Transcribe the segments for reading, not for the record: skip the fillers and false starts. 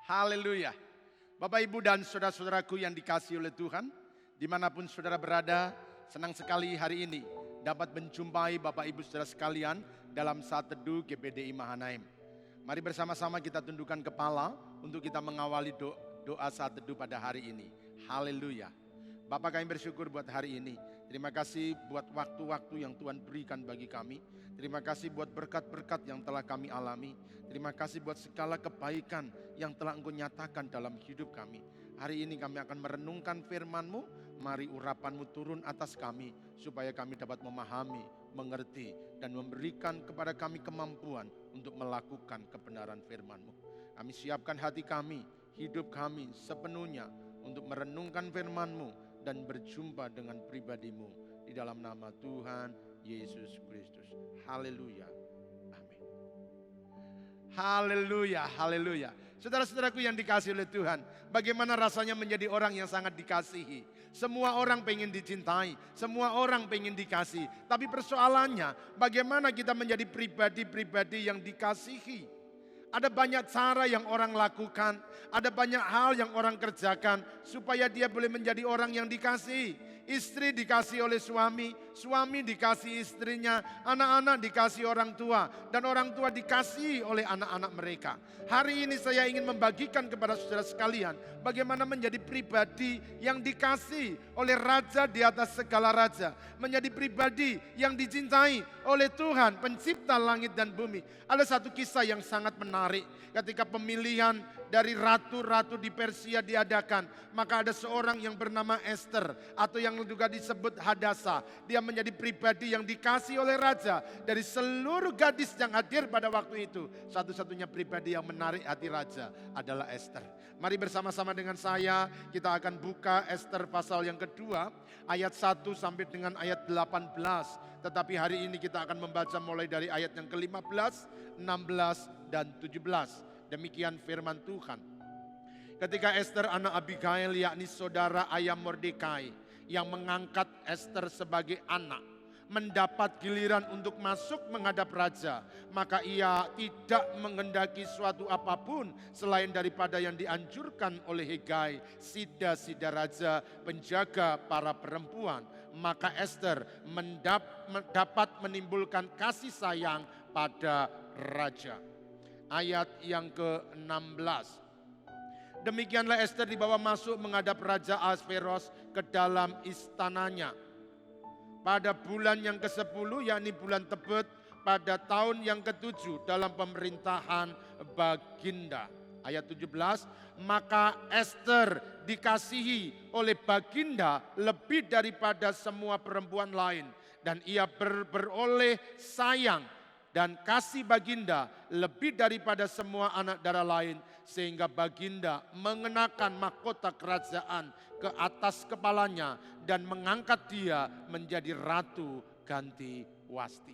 Haleluya. Bapak, Ibu, dan saudara-saudaraku yang dikasihi oleh Tuhan, dimanapun saudara berada, senang sekali hari ini dapat menjumpai Bapak, Ibu, saudara sekalian dalam saat teduh GPDI Mahanaim. Mari bersama-sama kita tundukkan kepala untuk kita mengawali doa saat teduh pada hari ini. Haleluya. Bapak, kami bersyukur buat hari ini. Terima kasih buat waktu-waktu yang Tuhan berikan bagi kami. Terima kasih buat berkat-berkat yang telah kami alami. Terima kasih buat segala kebaikan yang telah Engkau nyatakan dalam hidup kami. Hari ini kami akan merenungkan firman-Mu. Mari urapan-Mu turun atas kami supaya kami dapat memahami, mengerti, dan memberikan kepada kami kemampuan untuk melakukan kebenaran firman-Mu. Kami siapkan hati kami, hidup kami sepenuhnya untuk merenungkan firman-Mu dan berjumpa dengan pribadi-Mu di dalam nama Tuhan Yesus Kristus. Haleluya. Amin. Haleluya, haleluya. Saudara-saudaraku yang dikasihi oleh Tuhan, bagaimana rasanya menjadi orang yang sangat dikasihi? Semua orang pengen dicintai, semua orang pengen dikasih. Tapi persoalannya, bagaimana kita menjadi pribadi-pribadi yang dikasihi? Ada banyak cara yang orang lakukan, ada banyak hal yang orang kerjakan supaya dia boleh menjadi orang yang dikasihi. Istri dikasih oleh suami, suami dikasih istrinya, anak-anak dikasih orang tua, dan orang tua dikasihi oleh anak-anak mereka. Hari ini saya ingin membagikan kepada saudara sekalian bagaimana menjadi pribadi yang dikasihi oleh Raja di atas segala raja. Menjadi pribadi yang dicintai oleh Tuhan, pencipta langit dan bumi. Ada satu kisah yang sangat menarik. Ketika pemilihan dari ratu-ratu di Persia diadakan, maka ada seorang yang bernama Esther atau yang juga disebut Hadasa. Dia menjadi pribadi yang dikasih oleh raja. Dari seluruh gadis yang hadir pada waktu itu, satu-satunya pribadi yang menarik hati raja adalah Esther. Mari bersama-sama dengan saya kita akan buka Esther pasal yang kedua, ayat 1 sampai dengan ayat 18. Tetapi hari ini kita akan membaca mulai dari ayat yang ke-15, 16, dan 17. Demikian firman Tuhan. Ketika Esther anak Abigail, yakni saudara ayah Mordekai, yang mengangkat Esther sebagai anak, mendapat giliran untuk masuk menghadap raja, maka ia tidak menghendaki suatu apapun selain daripada yang dianjurkan oleh Hegai, sida-sida raja, penjaga para perempuan. Maka Esther dapat menimbulkan kasih sayang pada raja. Ayat yang ke-16. Demikianlah Esther dibawa masuk menghadap Raja Ahasveros ke dalam istananya. Pada bulan yang ke-10, yakni bulan Tebet, pada tahun yang ke-7 dalam pemerintahan Baginda. Ayat 17, maka Esther dikasihi oleh Baginda lebih daripada semua perempuan lain. Dan ia beroleh sayang dan kasih Baginda lebih daripada semua anak darah lain. Sehingga Baginda mengenakan mahkota kerajaan ke atas kepalanya dan mengangkat dia menjadi ratu ganti Wasti.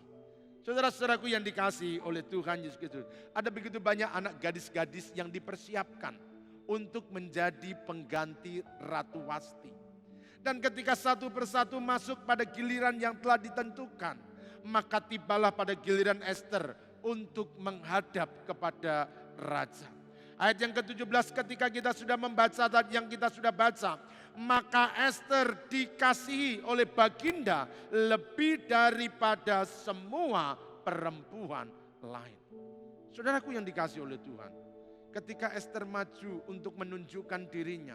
Saudara-saudaraku yang dikasihi oleh Tuhan Yesus Kristus, ada begitu banyak anak gadis-gadis yang dipersiapkan untuk menjadi pengganti Ratu Wasti. Dan ketika satu persatu masuk pada giliran yang telah ditentukan, maka tibalah pada giliran Esther untuk menghadap kepada raja. Ayat yang ke-17, ketika kita sudah membaca tadi yang kita sudah baca, maka Esther dikasihi oleh Baginda lebih daripada semua perempuan lain. Saudaraku yang dikasihi oleh Tuhan, ketika Esther maju untuk menunjukkan dirinya,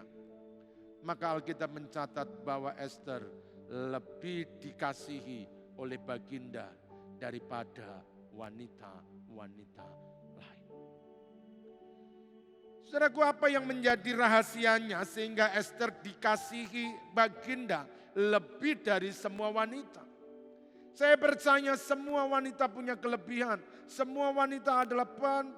maka Alkitab mencatat bahwa Esther lebih dikasihi oleh Baginda daripada wanita-wanita lain. Saudaraku, apa yang menjadi rahasianya sehingga Esther dikasihi Baginda lebih dari semua wanita? Saya percaya semua wanita punya kelebihan. Semua wanita adalah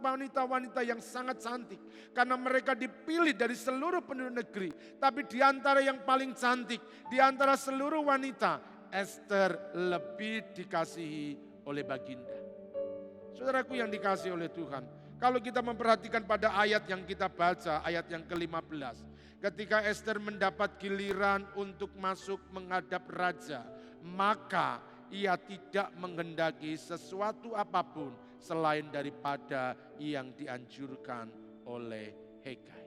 wanita-wanita yang sangat cantik. Karena mereka dipilih dari seluruh penduduk negeri. Tapi di antara yang paling cantik, di antara seluruh wanita, Esther lebih dikasihi oleh Baginda. Saudaraku yang dikasihi oleh Tuhan, kalau kita memperhatikan pada ayat yang kita baca, ayat yang ke-15. Ketika Esther mendapat giliran untuk masuk menghadap raja, maka ia tidak menghendaki sesuatu apapun selain daripada yang dianjurkan oleh Hegai.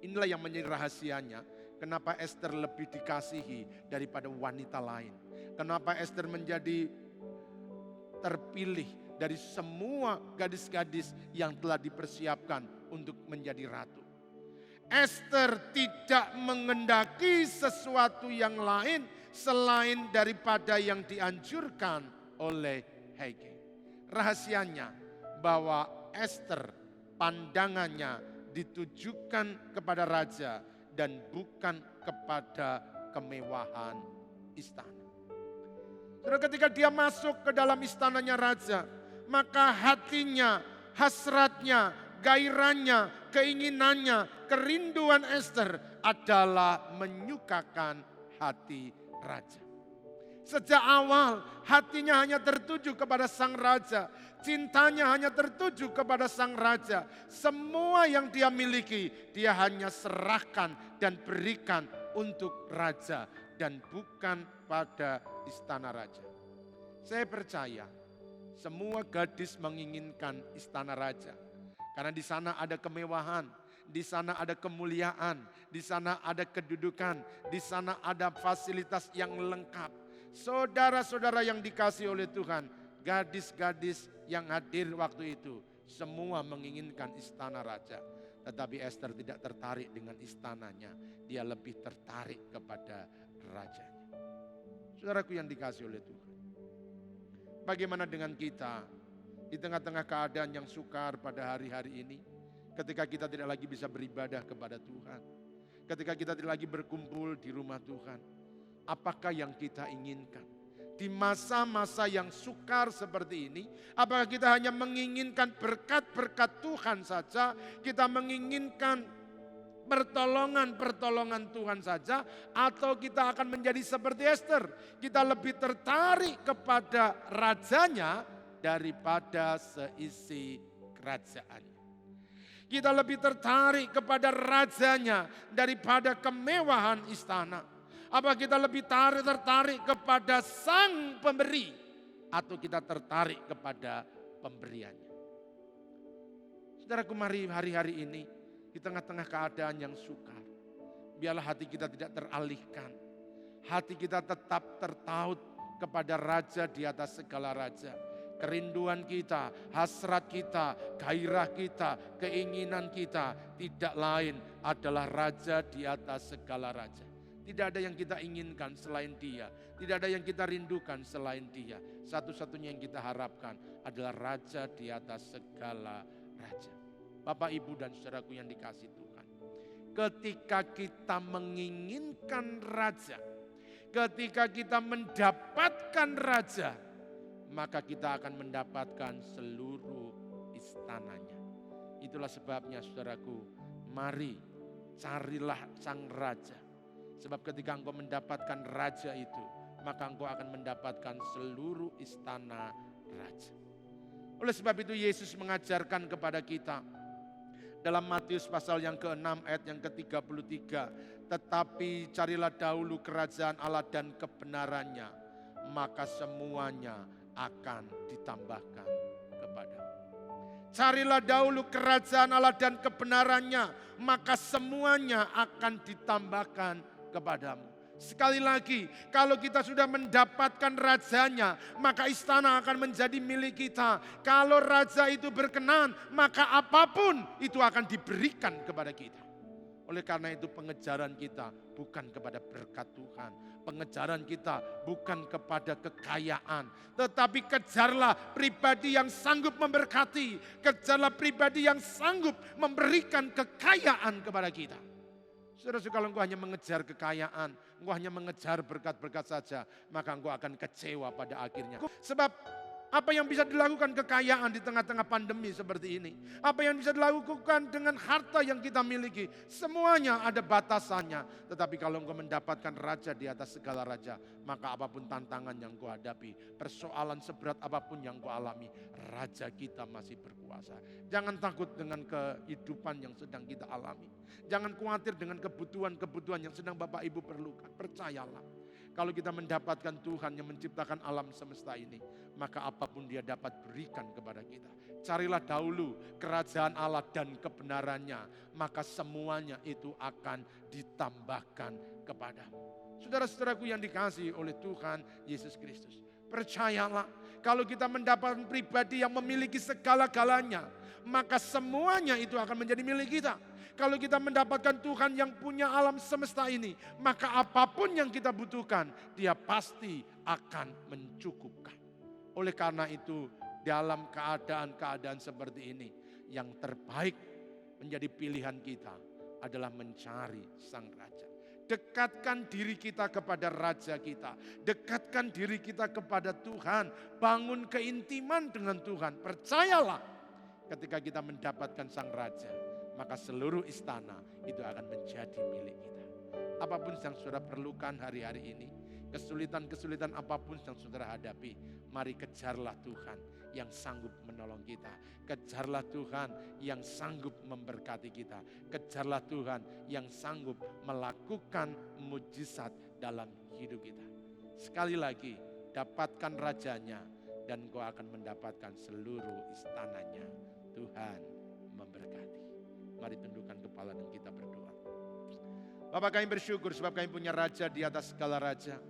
Inilah yang menjadi rahasianya. Kenapa Esther lebih dikasihi daripada wanita lain. Kenapa Esther menjadi terpilih dari semua gadis-gadis yang telah dipersiapkan untuk menjadi ratu. Esther tidak mengendaki sesuatu yang lain selain daripada yang dianjurkan oleh Hegai. Rahasianya bahwa Esther pandangannya ditujukan kepada raja dan bukan kepada kemewahan istana. Saudara, ketika dia masuk ke dalam istananya raja, maka hatinya, hasratnya, gairahnya, keinginannya, kerinduan Esther adalah menyukakan hati raja. Sejak awal hatinya hanya tertuju kepada sang raja. Cintanya hanya tertuju kepada sang raja. Semua yang dia miliki dia hanya serahkan dan berikan untuk raja. Dan bukan pada istana raja. Saya percaya semua gadis menginginkan istana raja. Karena di sana ada kemewahan, di sana ada kemuliaan, di sana ada kedudukan, di sana ada fasilitas yang lengkap. Saudara-saudara yang dikasihi oleh Tuhan, gadis-gadis yang hadir waktu itu, semua menginginkan istana raja. Tetapi Esther tidak tertarik dengan istananya, dia lebih tertarik kepada rajanya. Saudaraku yang dikasihi oleh Tuhan, bagaimana dengan kita di tengah-tengah keadaan yang sukar pada hari-hari ini, ketika kita tidak lagi bisa beribadah kepada Tuhan, ketika kita tidak lagi berkumpul di rumah Tuhan? Apakah yang kita inginkan? Di masa-masa yang sukar seperti ini, apakah kita hanya menginginkan berkat-berkat Tuhan saja? Kita menginginkan pertolongan-pertolongan Tuhan saja? Atau kita akan menjadi seperti Esther? Kita lebih tertarik kepada rajanya daripada seisi kerajaannya. Kita lebih tertarik kepada rajanya daripada kemewahan istana. Apa kita lebih tertarik kepada sang pemberi atau kita tertarik kepada pemberiannya? Saudaraku, mari hari-hari ini di tengah-tengah keadaan yang sukar, biarlah hati kita tidak teralihkan. Hati kita tetap tertaut kepada raja di atas segala raja. Kerinduan kita, hasrat kita, gairah kita, keinginan kita tidak lain adalah raja di atas segala raja. Tidak ada yang kita inginkan selain dia. Tidak ada yang kita rindukan selain dia. Satu-satunya yang kita harapkan adalah raja di atas segala raja. Bapak, Ibu, dan saudaraku yang dikasihi Tuhan. Ketika kita menginginkan raja, ketika kita mendapatkan raja, maka kita akan mendapatkan seluruh istananya. Itulah sebabnya saudaraku, mari carilah sang raja. Sebab ketika engkau mendapatkan raja itu, maka engkau akan mendapatkan seluruh istana raja. Oleh sebab itu Yesus mengajarkan kepada kita dalam Matius pasal yang ke-6 ayat yang ke-33. Tetapi carilah dahulu kerajaan Allah dan kebenarannya, maka semuanya akan ditambahkan kepadamu. Carilah dahulu kerajaan Allah dan kebenarannya, maka semuanya akan ditambahkan kepadamu. Sekali lagi, kalau kita sudah mendapatkan rajanya, maka istana akan menjadi milik kita. Kalau raja itu berkenan, maka apapun itu akan diberikan kepada kita. Oleh karena itu pengejaran kita bukan kepada berkat Tuhan. Pengejaran kita bukan kepada kekayaan. Tetapi kejarlah pribadi yang sanggup memberkati. Kejarlah pribadi yang sanggup memberikan kekayaan kepada kita. Saudara, kalau engkau hanya mengejar kekayaan, engkau hanya mengejar berkat-berkat saja, maka engkau akan kecewa pada akhirnya. Sebab apa yang bisa dilakukan kekayaan di tengah-tengah pandemi seperti ini? Apa yang bisa dilakukan dengan harta yang kita miliki? Semuanya ada batasannya. Tetapi kalau engkau mendapatkan raja di atas segala raja, maka apapun tantangan yang engkau hadapi, persoalan seberat apapun yang engkau alami, raja kita masih berkuasa. Jangan takut dengan kehidupan yang sedang kita alami. Jangan khawatir dengan kebutuhan-kebutuhan yang sedang Bapak Ibu perlukan. Percayalah. Kalau kita mendapatkan Tuhan yang menciptakan alam semesta ini, maka apapun Dia dapat berikan kepada kita. Carilah dahulu kerajaan Allah dan kebenarannya, maka semuanya itu akan ditambahkan kepadamu. Saudara-saudaraku yang dikasihi oleh Tuhan Yesus Kristus, percayalah, kalau kita mendapatkan pribadi yang memiliki segala-galanya, maka semuanya itu akan menjadi milik kita. Kalau kita mendapatkan Tuhan yang punya alam semesta ini, maka apapun yang kita butuhkan, Dia pasti akan mencukupkan. Oleh karena itu, dalam keadaan-keadaan seperti ini, yang terbaik menjadi pilihan kita adalah mencari Sang Raja. Dekatkan diri kita kepada Raja kita. Dekatkan diri kita kepada Tuhan. Bangun keintiman dengan Tuhan. Percayalah, ketika kita mendapatkan Sang Raja, maka seluruh istana itu akan menjadi milik kita. Apapun yang saudara perlukan hari-hari ini, kesulitan-kesulitan apapun yang saudara hadapi, mari kejarlah Tuhan yang sanggup menolong kita. Kejarlah Tuhan yang sanggup memberkati kita. Kejarlah Tuhan yang sanggup melakukan mujizat dalam hidup kita. Sekali lagi, dapatkan rajanya dan kau akan mendapatkan seluruh istananya. Tuhan memberkati. Mari tundukkan kepala dan kita berdoa. Bapa, kami bersyukur sebab kami punya Raja di atas segala raja.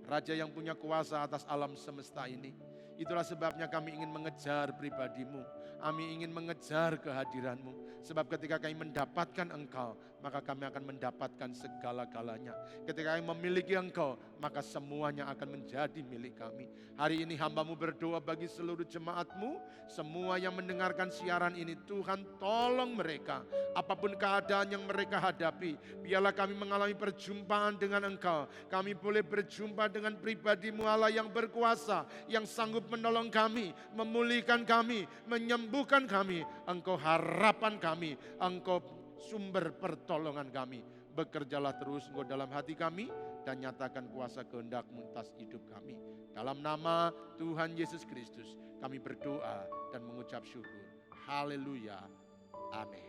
Raja yang punya kuasa atas alam semesta ini. Itulah sebabnya kami ingin mengejar pribadi-Mu. Kami ingin mengejar kehadiran-Mu. Sebab ketika kami mendapatkan Engkau, maka kami akan mendapatkan segala-galanya. Ketika kami memiliki Engkau, maka semuanya akan menjadi milik kami. Hari ini hamba-Mu berdoa bagi seluruh jemaat-Mu. Semua yang mendengarkan siaran ini, Tuhan tolong mereka. Apapun keadaan yang mereka hadapi, biarlah kami mengalami perjumpaan dengan Engkau. Kami boleh berjumpa dengan pribadi-Mu Allah yang berkuasa, yang sanggup menolong kami, memulihkan kami, menyembuhkan kami. Engkau harapan kami, Engkau sumber pertolongan kami. Bekerjalah terus Engkau dalam hati kami dan nyatakan kuasa kehendak-Mu atas hidup kami. Dalam nama Tuhan Yesus Kristus kami berdoa dan mengucap syukur. Haleluya. Amin.